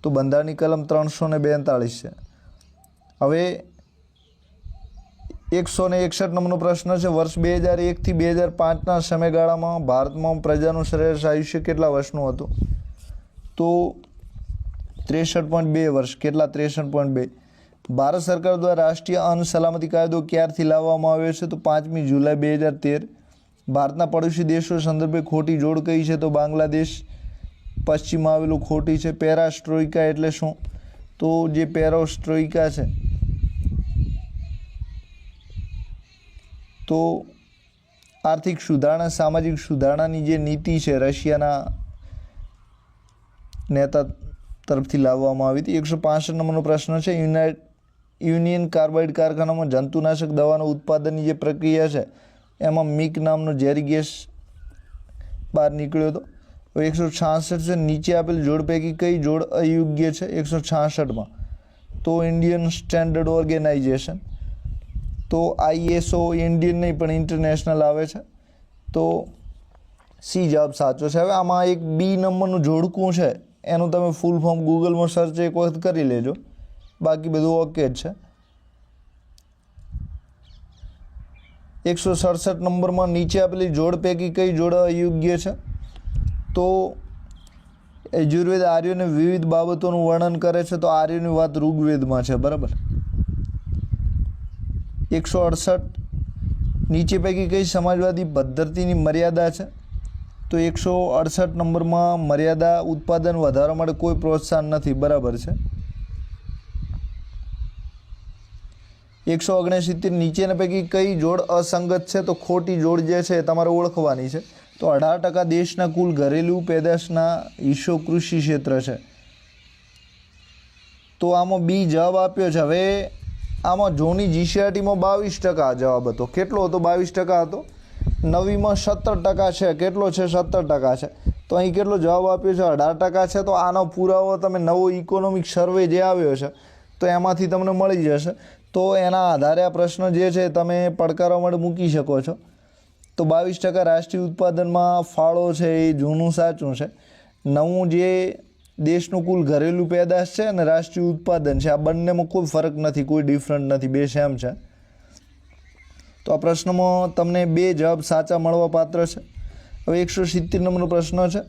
તો બંધારણની કલમ 342 છે. હવે 161 નંબરનો પ્રશ્ન છે, વર્ષ 2001 થી 2005ના સમયગાળામાં ભારતમાં પ્રજાનું સરેરાશ આયુષ્ય કેટલા વર્ષનું હતું? તો 63.2 વર્ષ. કેટલા? 63.2. ભારત સરકાર દ્વારા રાષ્ટ્રીય અન્ન સલામતી કાયદો ક્યારથી લાવવામાં આવ્યો છે? તો 5મી જુલાઈ 2013. ભારતના પડોશી દેશો સંદર્ભે ખોટી જોડ કઈ છે? તો બાંગ્લાદેશ પશ્ચિમમાં આવેલું ખોટી છે. પેરાસ્ટ્રોઇકા એટલે શું? તો જે પેરાસ્ટ્રોઇકા છે તો આર્થિક સુધારણા, સામાજિક સુધારણાની જે નીતિ છે રશિયાના નેતા તરફથી લાવવામાં આવી હતી. 165 નંબરનો પ્રશ્ન છે, યુનિયન કાર્બાઇડ કારખાનામાં જંતુનાશક દવાનો ઉત્પાદનની જે પ્રક્રિયા છે એમાં મિક નામનો ઝેરી ગેસ બહાર નીકળ્યો હતો. 166 છે, નીચે આપેલ જોડ પૈકી કઈ જોડ અયોગ્ય છે? 166માં તો ઇન્ડિયન સ્ટેન્ડર્ડ ઓર્ગેનાઇઝેશન. તો ISO ઇન્ડિયન નહીં પણ ઇન્ટરનેશનલ આવે છે. તો સી જવાબ સાચો છે. હવે આમાં એક બી નંબરનું જોડકું છે એનું તમે ફૂલ ફોર્મ ગૂગલમાં સર્ચ એક વખત કરી લેજો. બાકી બધું ઓકે જ છે. 167 નંબરમાં, નીચે આપેલી જોડ પૈકી કઈ જોડ અયોગ્ય છે? તો યજુર્વેદ આર્યોને વિવિધ બાબતોનું વર્ણન કરે છે. તો આર્યોની વાત ઋગ્વેદમાં છે, બરાબર. 168, નીચે પૈકી કઈ સમાજવાદી પદ્ધતિની મર્યાદા છે? તો 168 નંબરમાં, મર્યાદા ઉત્પાદન વધારવા માટે કોઈ પ્રોત્સાહન નથી, બરાબર છે. 169, નીચેના પૈકી કઈ જોડ અસંગત છે? તો ખોટી જોડ જે છે એ તમારે ઓળખવાની છે. તો 18% દેશના કુલ ઘરેલું પેદાશના હિસ્સો કૃષિ ક્ષેત્ર છે. તો આમાં બી જવાબ આપ્યો છે. હવે આમાં જોની GCRTમાં 22% જવાબ હતો. કેટલો હતો? 22% હતો. 9વીમાં 17% છે. કેટલો છે? 17% છે. તો અહીં કેટલો જવાબ આપ્યો છે? 18% છે. તો આનો પુરાવો તમે નવો ઇકોનોમિક સર્વે જે આવ્યો છે તો એમાંથી તમને મળી જશે. તો એના આધારે આ પ્રશ્ન જે છે તમે પડકારવા માટે મૂકી શકો છો. તો 22% રાષ્ટ્રીય ઉત્પાદનમાં ફાળો છે એ જૂનું સાચું છે. નવું જે દેશનું કુલ ઘરેલું પેદાશ છે અને રાષ્ટ્રીય ઉત્પાદન છે આ બંનેમાં કોઈ ફરક નથી, કોઈ ડિફરન્ટ નથી, બે સેમ છે. તો તો આ પ્રશ્નમાં તમને 2 જવાબ સાચા મળવા પાત્ર છે. હવે 170 નંબરનો પ્રશ્ન છે.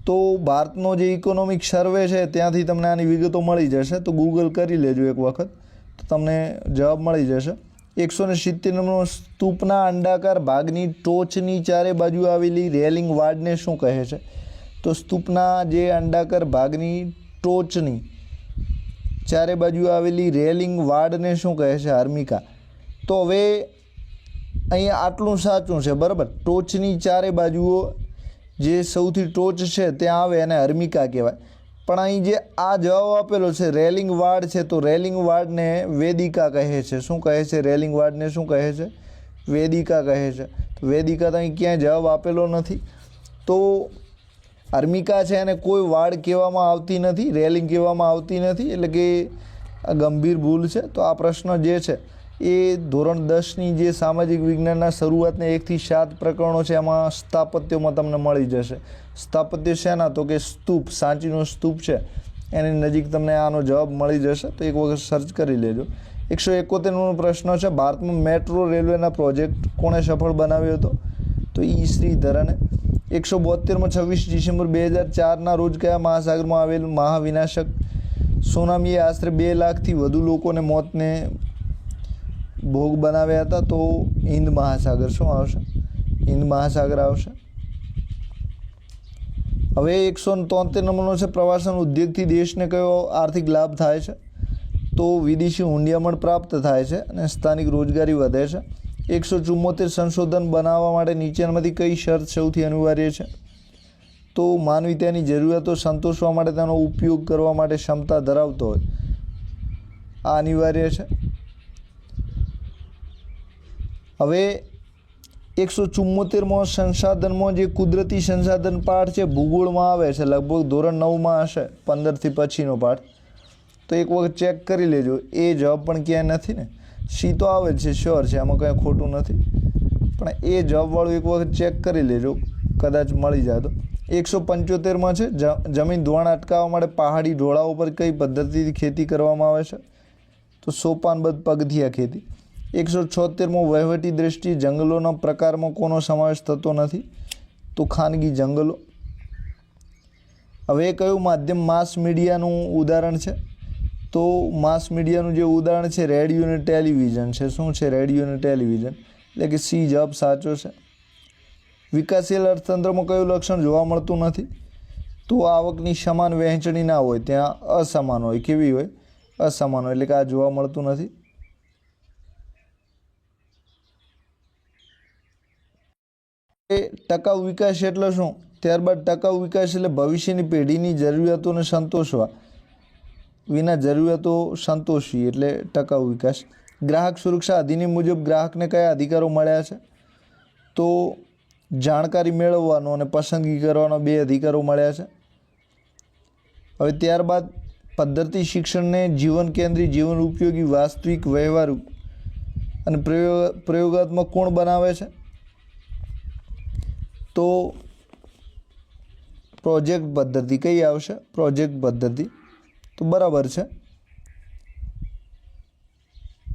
તો ભારતનો જે ઇકોનોમિક સર્વે છે ત્યાંથી તમને આની વિગતો મળી જશે, તો ગૂગલ કરી લેજો એક વખત તો તમને જવાબ મળી જશે. 170 નંબરનો સ્તૂપના અંડાકાર ભાગની ટોચની ચારે બાજુ આવેલી રેલિંગ વાડને શું કહે છે? તો સ્તૂપના જે અંડાકાર ભાગની ટોચની ચારે બાજુ આવેલી રેલિંગ વાડને શું કહે છે? હર્મિકા. તો હવે અહીંયા આટલું સાચું છે, બરાબર. ટોચની ચારે બાજુઓ જે સૌથી ટોચ છે ત્યાં આવે એને હર્મિકા કહેવાય. પણ અહીં જે આ જવાબ આપેલો છે રેલિંગ વાડ છે, તો રેલિંગ વાડને વેદિકા કહે છે. શું કહે છે? રેલિંગ વાડને શું કહે છે? વેદિકા કહે છે. તો વેદિકા તો અહીં ક્યાંય જવાબ આપેલો નથી. તો હર્મિકા છે એને કોઈ વાડ કહેવામાં આવતી નથી, રેલિંગ કહેવામાં આવતી નથી, એટલે કે આ ગંભીર ભૂલ છે. તો આ પ્રશ્ન જે છે એ ધોરણ 10ની જે સામાજિક વિજ્ઞાનના શરૂઆતના 1 થી 7 પ્રકરણો છે એમાં સ્થાપત્યોમાં તમને મળી જશે. સ્થાપત્ય શેના? તો કે સ્તૂપ, સાંચીનો સ્તૂપ છે એની નજીક તમને આનો જવાબ મળી જશે, તો એક વખત સર્ચ કરી લેજો. 171 પ્રશ્ન છે. ભારતમાં મેટ્રો રેલવેના પ્રોજેક્ટ કોણે સફળ બનાવ્યો હતો? તો ઈ શ્રીધરને. 172માં 26 ડિસેમ્બર 2004ના રોજ કયા મહાસાગરમાં આવેલ મહાવિનાશક સુનામીએ આશરે 2 લાખથી વધુ લોકોને મોતને ભોગ બનાવ્યા હતા? તો હિન્દ મહાસાગર. શું આવશે? હિન્દ મહાસાગર આવશે. હવે 173 નંબરનો છે. પ્રવાસન ઉદ્યોગથી દેશને કયો આર્થિક લાભ થાય છે? તો વિદેશી હુંડિયામણ પ્રાપ્ત થાય છે અને સ્થાનિક રોજગારી વધે છે. 174 સંશોધન બનાવવા માટે નીચેનામાંથી કઈ શરત સૌથી અનિવાર્ય છે? તો માનવી તેની જરૂરિયાતો સંતોષવા માટે તેનો ઉપયોગ કરવા માટે ક્ષમતા ધરાવતો હોય, આ અનિવાર્ય છે. હવે 174માં સંસાધનમાં જે કુદરતી સંસાધન પાઠ છે ભૂગોળમાં આવે છે, લગભગ ધોરણ 9માં હશે, 15થી પછીનો પાઠ. તો એક વખત ચેક કરી લેજો. એ જવાબ પણ ક્યાંય નથી ને, સી તો આવે જ છે, શ્યોર છે, આમાં કંઈ ખોટું નથી, પણ એ જવાબવાળું એક વખત ચેક કરી લેજો, કદાચ મળી જાય તો. 175માં છે. જમીન ધોવાણ અટકાવવા માટે પહાડી ઢોળાવ પર કઈ પદ્ધતિથી ખેતી કરવામાં આવે છે? તો સોપાનબદ્ધ પગથિયા ખેતી. 176માં વહીવટી દ્રષ્ટિએ જંગલોના પ્રકારમાં કોનો સમાવેશ થતો નથી? તો ખાનગી જંગલો. હવે કયું માધ્યમ માસ મીડિયાનું ઉદાહરણ છે? તો માસ મીડિયાનું જે ઉદાહરણ છે રેડિયો અને ટેલિવિઝન છે. શું છે? રેડિયો અને ટેલિવિઝન. એટલે કે સી જવાબ સાચો છે. વિકાસશીલ અર્થતંત્રમાં કયું લક્ષણ જોવા મળતું નથી? તો આવકની સમાન વહેંચણી ના હોય, ત્યાં અસમાન હોય. કેવી હોય? અસમાન હોય, એટલે કે આ જોવા મળતું નથી. ટકાઉ વિકાસ એટલે શું? ત્યારબાદ ટકાઉ વિકાસ એટલે ભવિષ્યની પેઢીની જરૂરિયાતોને સંતોષવા વિના જરૂરિયાતો સંતોષવી એટલે ટકાઉ વિકાસ. ગ્રાહક સુરક્ષા અધિનિયમ મુજબ ગ્રાહકને કયા અધિકારો મળ્યા છે? તો જાણકારી મેળવવાનો અને પસંદગી કરવાનો 2 અધિકારો મળ્યા છે. હવે ત્યારબાદ પદ્ધતિ શિક્ષણને જીવન કેન્દ્રી, જીવન ઉપયોગી, વાસ્તવિક, વ્યવહારુ અને પ્રયોગાત્મક કોણ બનાવે છે? તો પ્રોજેક્ટ પદ્ધતિ. કઈ આવશે? પ્રોજેક્ટ પદ્ધતિ. તો બરાબર છે.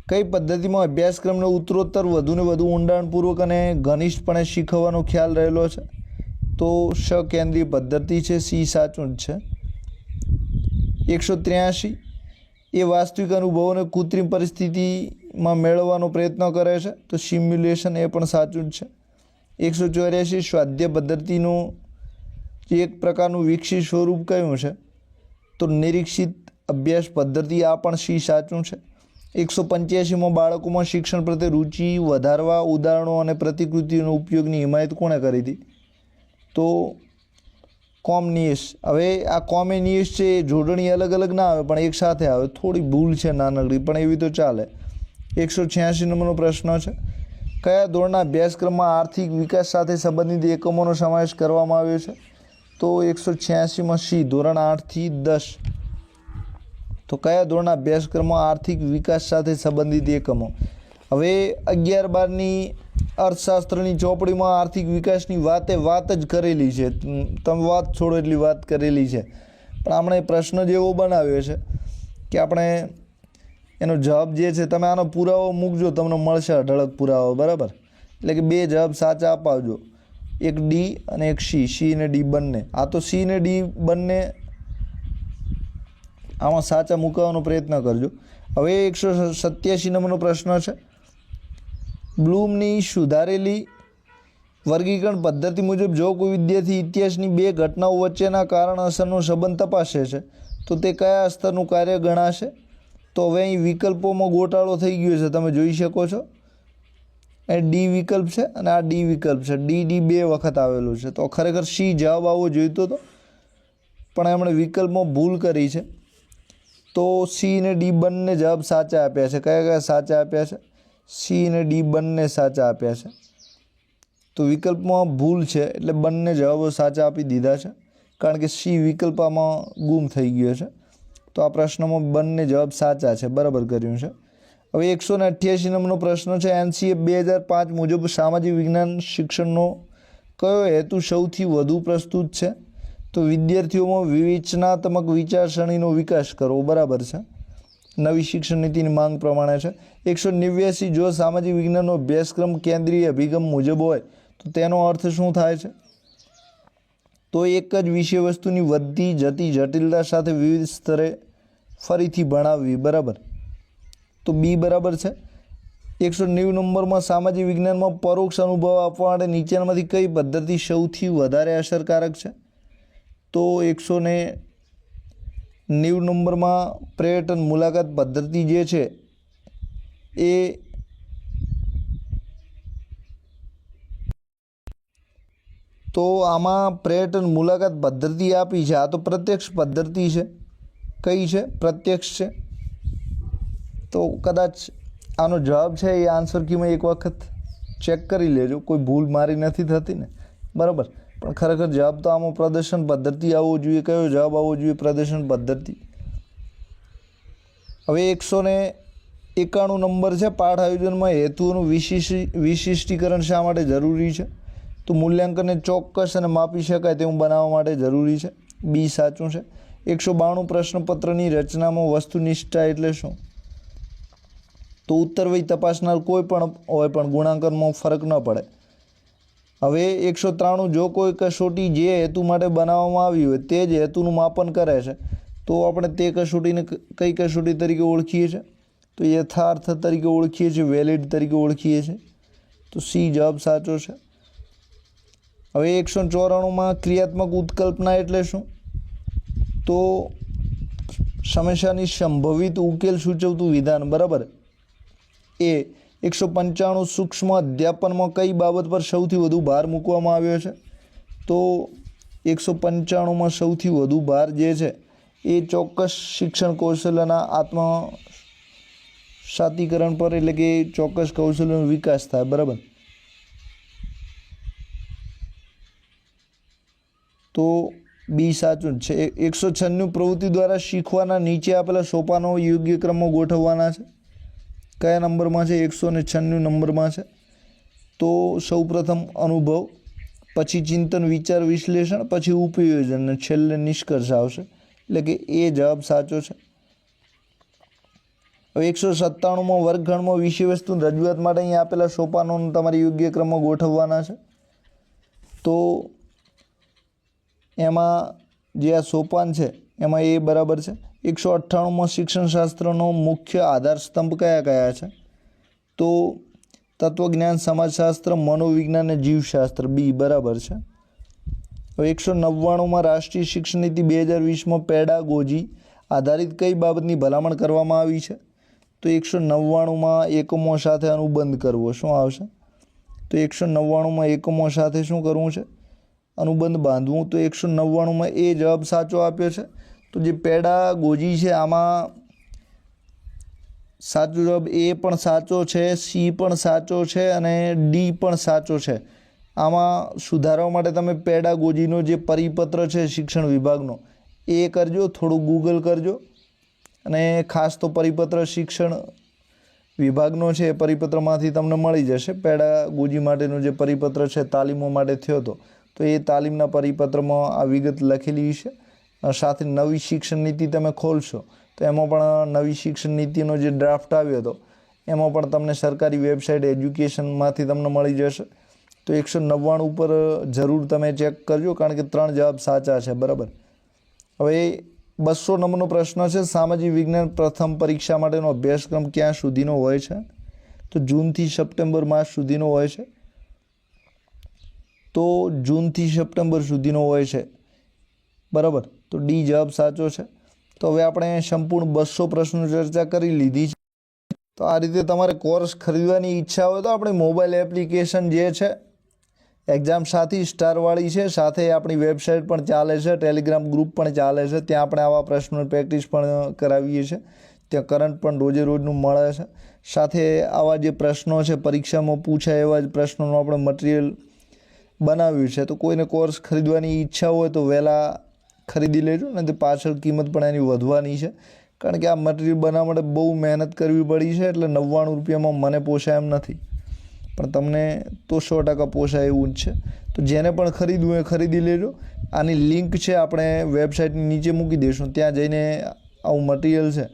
કઈ પદ્ધતિમાં અભ્યાસક્રમને ઉત્તરોત્તર વધુને વધુ ઊંડાણપૂર્વક અને ઘનિષ્ઠપણે શીખવવાનો ખ્યાલ રહેલો છે? તો સકેન્દ્રીય પદ્ધતિ છે. સી સાચું જ છે. 183 એ વાસ્તવિક અનુભવોને કૃત્રિમ પરિસ્થિતિમાં મેળવવાનો પ્રયત્ન કરે છે? તો સિમ્યુલેશન. એ પણ સાચું જ છે. 184 સ્વાધ્યાય પદ્ધતિનું જે એક પ્રકારનું વિકસિત સ્વરૂપ કયું છે? તો નિરીક્ષિત અભ્યાસ પદ્ધતિ. આ પણ સી સાચું છે. 185માં બાળકોમાં શિક્ષણ પ્રત્યે રુચિ વધારવા ઉદાહરણો અને પ્રતિકૃતિઓનો ઉપયોગની હિમાયત કોણે કરી હતી? તો કોમનિયસ. હવે આ કોમનિયસ છે એ જોડણી અલગ અલગ ના આવે પણ એક સાથે આવે, થોડી ભૂલ છે નાનકડી, પણ એવી તો ચાલે. 186 નંબરનો પ્રશ્ન છે. કયા ધોરણના અભ્યાસક્રમમાં આર્થિક વિકાસ સાથે સંબંધિત એકમોનો સમાવેશ કરવામાં આવ્યો છે? તો 186માં સી, ધોરણ 8 થી 10. તો કયા ધોરણના અભ્યાસક્રમમાં આર્થિક વિકાસ સાથે સંબંધિત એકમો? હવે 11-12ની અર્થશાસ્ત્રની ચોપડીમાં આર્થિક વિકાસની વાત જ કરેલી છે. તમે વાત છોડો એટલી વાત કરેલી છે, પણ આપણે પ્રશ્ન જેવો બનાવ્યો છે કે આપણે એનો જવાબ જે છે તમે આનો પુરાવો મૂકજો, તમને મળશે અઢળક પુરાવો, બરાબર. એટલે કે 2 જવાબ સાચા અપાવજો, એક ડી અને એક સી ને ડી બંને. આ તો સી ને ડી બંને આમાં સાચા મૂકવાનો પ્રયત્ન કરજો. હવે 187 નંબરનો પ્રશ્ન છે. બ્લૂમની સુધારેલી વર્ગીકરણ પદ્ધતિ મુજબ જો કોઈ વિદ્યાર્થી ઇતિહાસની 2 ઘટનાઓ વચ્ચેના કારણ અસરનો સંબંધ તપાસે છે તો તે કયા સ્તરનું કાર્ય ગણાશે? તો હવે અહીં વિકલ્પોમાં ગોટાળો થઈ ગયો છે, તમે જોઈ શકો છો. એ ડી વિકલ્પ છે અને આ ડી વિકલ્પ છે. ડી 2 વખત આવેલું છે, તો ખરેખર સી જવાબ આવવો જોઈતો હતો, પણ એમણે વિકલ્પમાં ભૂલ કરી છે. તો સી ને ડી બંને જવાબ સાચા આપ્યા છે. કયા કયા સાચા આપ્યા છે? સી ને ડી બંને સાચા આપ્યા છે. તો વિકલ્પમાં ભૂલ છે એટલે બંને જવાબો સાચા આપી દીધા છે, કારણ કે સી વિકલ્પ આમાં ગુમ થઈ ગયો છે. તો આ પ્રશ્નમાં બંને જવાબ સાચા છે, બરાબર કર્યું છે. હવે 188 નંબરનો પ્રશ્ન છે. NCA 2005 મુજબ સામાજિક વિજ્ઞાન શિક્ષણનો કયો હેતુ સૌથી વધુ પ્રસ્તુત છે? તો વિદ્યાર્થીઓમાં વિવેચનાત્મક વિચારસરણીનો વિકાસ કરવો, બરાબર છે. નવી શિક્ષણ નીતિની માંગ પ્રમાણે છે. 189 જો સામાજિક વિજ્ઞાનનો અભ્યાસક્રમ કેન્દ્રીય અભિગમ મુજબ હોય તો તેનો અર્થ શું થાય છે? તો એક જ વિષય વસ્તુની વધતી જતી જટિલતા સાથે વિવિધ સ્તરે ફરીથી ભણાવવી, બરાબર. તો બી બરાબર છે. 190 નંબરમાં સામાજિક વિજ્ઞાનમાં પરોક્ષ અનુભવ આપવા માટે નીચેનામાંથી કઈ પદ્ધતિ સૌથી વધારે અસરકારક છે? તો 190 નંબરમાં પર્યટન મુલાકાત પદ્ધતિ જે છે એ તો આમાં પર્યટન મુલાકાત પદ્ધતિ આપી છે. આ તો પ્રત્યક્ષ પદ્ધતિ છે. કઈ છે? પ્રત્યક્ષ છે. તો કદાચ આનો જવાબ છે એ આન્સર કીમાં એક વખત ચેક કરી લેજો, કોઈ ભૂલ મારી નથી થતી ને, બરાબર. પણ ખરેખર જવાબ તો આમાં પ્રદર્શન પદ્ધતિ આવવો જોઈએ. કયો જવાબ આવવો જોઈએ? પ્રદર્શન પદ્ધતિ. હવે 191 નંબર છે. પાઠ આયોજનમાં હેતુઓનું વિશિષ્ટીકરણ શા માટે જરૂરી છે? તો મૂલ્યાંકનને ચોક્કસ અને માપી શકાય તેવું બનાવવા માટે જરૂરી છે. બી સાચું છે. 192 પ્રશ્નપત્રની રચનામાં વસ્તુનિષ્ઠતા એટલે શું? તો ઉત્તરવહી તપાસનાર કોઈ પણ હોય પણ ગુણાંકનમાં ફરક ન પડે. હવે 193 જો કોઈ કસોટી જે હેતુ માટે બનાવવામાં આવી હોય તે જ હેતુનું માપન કરે છે તો આપણે તે કસોટીને કઈ કસોટી તરીકે ઓળખીએ છીએ? તો યથાર્થ તરીકે ઓળખીએ છીએ, વેલિડ તરીકે ઓળખીએ છીએ. તો સી જવાબ સાચો છે. હવે 194માં ક્રિયાત્મક ઉત્કલ્પના એટલે શું? તો સમસ્યાની સંભવિત ઉકેલ સૂચવતું વિધાન, બરાબર. એ 195 સૂક્ષ્મ અધ્યાપનમાં કઈ બાબત પર સૌથી વધુ ભાર મૂકવામાં આવ્યો છે? તો 195માં સૌથી વધુ ભાર જે છે એ ચોક્કસ શિક્ષણ કૌશલ્યના આત્મસાતીકરણ પર, એટલે કે ચોક્કસ કૌશલ્યનો વિકાસ થાય, બરાબર. તો બી સાચું જ છે. 196 પ્રવૃત્તિ દ્વારા શીખવાના નીચે આપેલા સોપાનો યોગ્ય ક્રમમાં ગોઠવવાના છે. કયા નંબરમાં છે? 196 નંબરમાં છે. તો સૌપ્રથમ અનુભવ, પછી ચિંતન, વિચાર, વિશ્લેષણ, પછી ઉપયોજન અને છેલ્લે નિષ્કર્ષ આવશે. એટલે કે એ જવાબ સાચો છે. હવે 197માં વર્ગખંડમાં વિષય વસ્તુ રજૂઆત માટે અહીં આપેલા સોપાનોને તમારે યોગ્ય ક્રમમાં ગોઠવવાના છે. તો એમાં જે આ સોપાન છે એમાં એ બરાબર છે. 198માં શિક્ષણશાસ્ત્રનો મુખ્ય આધાર સ્તંભ કયા કયા છે? તો તત્વજ્ઞાન, સમાજશાસ્ત્ર, મનોવિજ્ઞાન અને જીવશાસ્ત્ર. બી બરાબર છે. હવે 199માં રાષ્ટ્રીય શિક્ષણ નીતિ 2020માં પેડાગોજી આધારિત કઈ બાબતની ભલામણ કરવામાં આવી છે? તો 199માં એકમો સાથે અનુબંધ કરવો. શું આવશે? તો 199માં એકમો સાથે શું કરવું છે? અનુબંધ બાંધવું. તો 199માં એ જવાબ સાચો આપ્યો છે. તો જે પેડાગોજી છે આમાં સાચો જવાબ એ પણ સાચો છે, સી પણ સાચો છે અને ડી પણ સાચો છે. આમાં સુધારવા માટે તમે પેડાગોજીનો જે પરિપત્ર છે શિક્ષણ વિભાગનો એ કરજો, થોડું ગૂગલ કરજો, અને ખાસ તો પરિપત્ર શિક્ષણ વિભાગનો છે એ પરિપત્રમાંથી તમને મળી જશે. પેડાગોજી માટેનો જે પરિપત્ર છે તાલીમો માટે થયો હતો, તો એ તાલીમના પરિપત્રમાં આ વિગત લખેલી છે. સાથે નવી શિક્ષણ નીતિ તમે ખોલશો તો એમાં પણ નવી શિક્ષણ નીતિનો જે ડ્રાફ્ટ આવ્યો હતો એમાં પણ તમને સરકારી વેબસાઇટ એજ્યુકેશનમાંથી તમને મળી જશે. તો 199 ઉપર જરૂર તમે ચેક કરજો, કારણ કે 3 જવાબ સાચા છે. બરાબર. હવે 200 નંબરનો પ્રશ્ન છે, સામાજિક વિજ્ઞાન પ્રથમ પરીક્ષા માટેનો અભ્યાસક્રમ ક્યાં સુધીનો હોય છે? તો જૂનથી સપ્ટેમ્બર માસ સુધીનો હોય છે. તો જૂનથી સપ્ટેમ્બર સુધીનો હોય છે. બરાબર. તો ડી જવાબ સાચો છે. તો હવે આપણે સંપૂર્ણ 200 પ્રશ્નો ચર્ચા કરી લીધી છે. તો આ રીતે તમારે કોર્સ ખરીદવાની ઈચ્છા હોય તો આપણી મોબાઈલ એપ્લિકેશન જે છે એક્ઝામ સાથી સ્ટારવાળી છે, સાથે આપણી વેબસાઇટ પણ ચાલે છે, ટેલિગ્રામ ગ્રુપ પણ ચાલે છે. ત્યાં આપણે આવા પ્રશ્નો પ્રેક્ટિસ પણ કરાવીએ છીએ. ત્યાં કરંટ પણ રોજે રોજનું મળે છે. સાથે આવા જે પ્રશ્નો છે પરીક્ષામાં પૂછાય એવા જ પ્રશ્નોનું આપણે મટીરિયલ બનાવ્યું છે. તો કોઈને કોર્સ ખરીદવાની ઈચ્છા હોય તો વહેલા ખરીદી લેજો, ને તે પાછળ કિંમત પણ એની વધવાની છે, કારણ કે આ મટીરિયલ બનાવવા માટે બહુ મહેનત કરવી પડી છે. એટલે 99 રૂપિયામાં મને પોસાય એમ નથી, પણ તમને તો 100% પોસાય એવું જ છે. તો જેને પણ ખરીદવું એ ખરીદી લેજો. આની લિંક છે આપણે વેબસાઇટની નીચે મૂકી દઈશું, ત્યાં જઈને આવું મટીરિયલ છે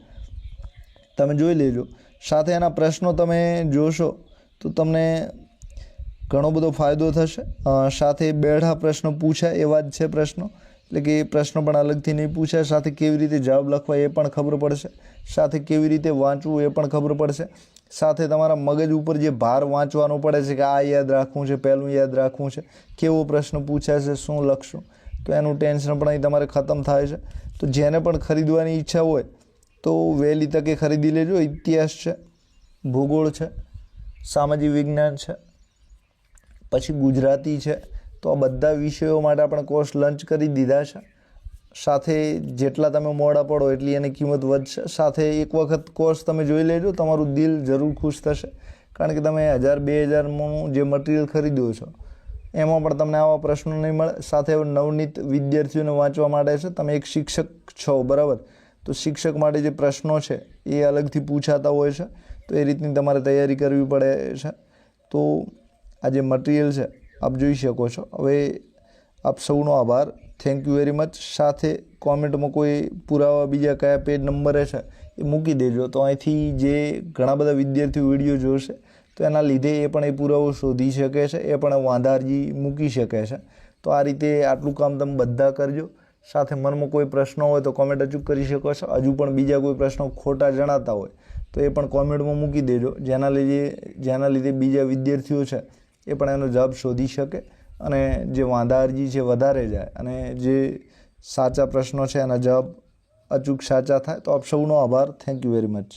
તમે જોઈ લેજો. સાથે એના પ્રશ્નો તમે જોશો તો તમને ઘણો બધો ફાયદો થશે. સાથે બેઠા પ્રશ્નો પૂછાય એવા જ છે પ્રશ્નો, એટલે કે એ પ્રશ્નો પણ અલગથી નહીં પૂછાય. સાથે કેવી રીતે જવાબ લખવા એ પણ ખબર પડશે, સાથે કેવી રીતે વાંચવું એ પણ ખબર પડશે. સાથે તમારા મગજ ઉપર જે ભાર વાંચવાનો પડે છે કે આ યાદ રાખવું છે, પહેલું યાદ રાખવું છે, કેવો પ્રશ્ન પૂછાય છે, શું લખશું, તો એનું ટેન્શન પણ અહીં તમારે ખતમ થાય છે. તો જેને પણ ખરીદવાની ઈચ્છા હોય તો વહેલી તકે ખરીદી લેજો. ઇતિહાસ છે, ભૂગોળ છે, સામાજિક વિજ્ઞાન છે, પછી ગુજરાતી છે. તો આ બધા વિષયો માટે આપણે કોર્સ લોન્ચ કરી દીધા છે. સાથે જેટલા તમે મોડા પડો એટલી એની કિંમત વધશે. સાથે એક વખત કોર્સ તમે જોઈ લેજો, તમારું દિલ જરૂર ખુશ થશે, કારણ કે તમે 1000-2000નું જે મટીરિયલ ખરીદ્યો છો એમાં પણ તમને આવા પ્રશ્નો નહીં મળે. સાથે નવનીત વિદ્યાર્થીઓને વાંચવા માટે છે. તમે એક શિક્ષક છો, બરાબર, તો શિક્ષક માટે જે પ્રશ્નો છે એ અલગથી પૂછાતા હોય છે, તો એ રીતની તમારે તૈયારી કરવી પડે છે. તો આ જે મટીરિયલ છે આપ જોઈ શકો છો. હવે આપ સૌનો આભાર. Thank you very much. સાથે કોમેન્ટમાં કોઈ પુરાવા બીજા કયા પેજ નંબરે છે એ મૂકી દેજો, તો અહીંથી જે ઘણા બધા વિદ્યાર્થીઓ વિડીયો જોશે તો એના લીધે એ પણ એ પુરાવો શોધી શકે છે, એ પણ વાંધા અરજી મૂકી શકે છે. તો આ રીતે આટલું કામ તમે બધા કરજો. સાથે મનમાં કોઈ પ્રશ્ન હોય તો કોમેન્ટ અચૂક કરી શકો છો. હજુ પણ બીજા કોઈ પ્રશ્નો ખોટા જણાતા હોય તો એ પણ કોમેન્ટમાં મૂકી દેજો, જેના લીધે બીજા વિદ્યાર્થીઓ છે એ પણ એનો જવાબ શોધી શકે અને જે વાંધા અરજી છે વધારે જાય અને જે સાચા પ્રશ્નો છે એના જવાબ અચૂક સાચા થાય. તો આપ સૌનો આભાર. Thank you very much.